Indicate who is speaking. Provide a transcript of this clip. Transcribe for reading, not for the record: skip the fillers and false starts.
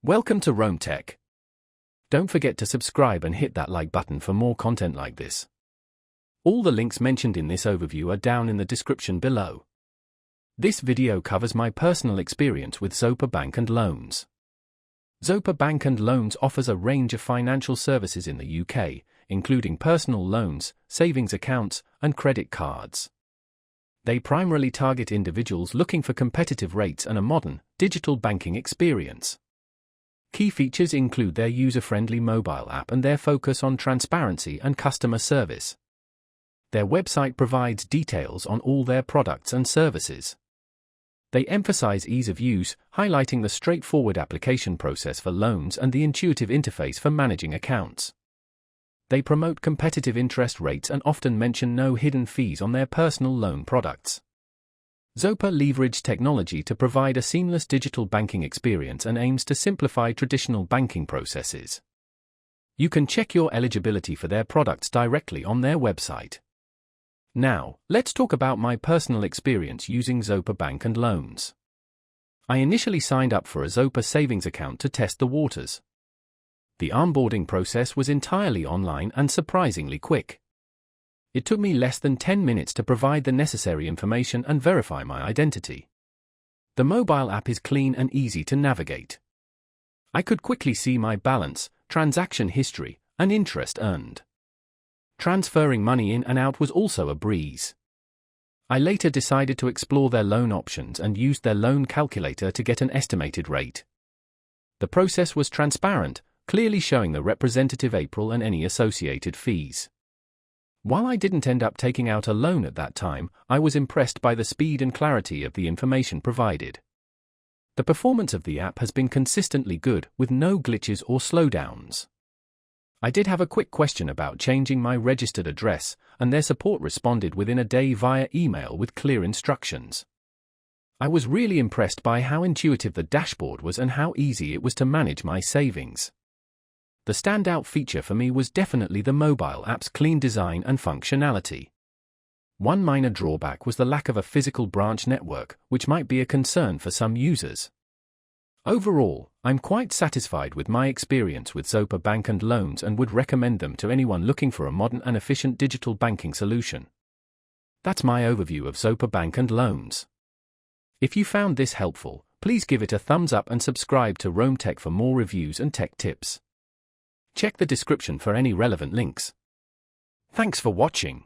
Speaker 1: Welcome to Rome Tech. Don't forget to subscribe and hit that like button for more content like this. All the links mentioned in this overview are down in the description below. This video covers my personal experience with Zopa Bank and Loans. Zopa Bank and Loans offers a range of financial services in the UK, including personal loans, savings accounts, and credit cards. They primarily target individuals looking for competitive rates and a modern, digital banking experience. Key features include their user-friendly mobile app and their focus on transparency and customer service. Their website provides details on all their products and services. They emphasize ease of use, highlighting the straightforward application process for loans and the intuitive interface for managing accounts. They promote competitive interest rates and often mention no hidden fees on their personal loan products. Zopa leverages technology to provide a seamless digital banking experience and aims to simplify traditional banking processes. You can check your eligibility for their products directly on their website. Now, let's talk about my personal experience using Zopa Bank and Loans. I initially signed up for a Zopa savings account to test the waters. The onboarding process was entirely online and surprisingly quick. It took me less than 10 minutes to provide the necessary information and verify my identity. The mobile app is clean and easy to navigate. I could quickly see my balance, transaction history, and interest earned. Transferring money in and out was also a breeze. I later decided to explore their loan options and used their loan calculator to get an estimated rate. The process was transparent, clearly showing the representative April and any associated fees. While I didn't end up taking out a loan at that time, I was impressed by the speed and clarity of the information provided. The performance of the app has been consistently good, with no glitches or slowdowns. I did have a quick question about changing my registered address, and their support responded within a day via email with clear instructions. I was really impressed by how intuitive the dashboard was and how easy it was to manage my savings. The standout feature for me was definitely the mobile app's clean design and functionality. One minor drawback was the lack of a physical branch network, which might be a concern for some users. Overall, I'm quite satisfied with my experience with Zopa Bank and Loans and would recommend them to anyone looking for a modern and efficient digital banking solution. That's my overview of Zopa Bank and Loans. If you found this helpful, please give it a thumbs up and subscribe to Rome Tech for more reviews and tech tips. Check the description for any relevant links. Thanks for watching.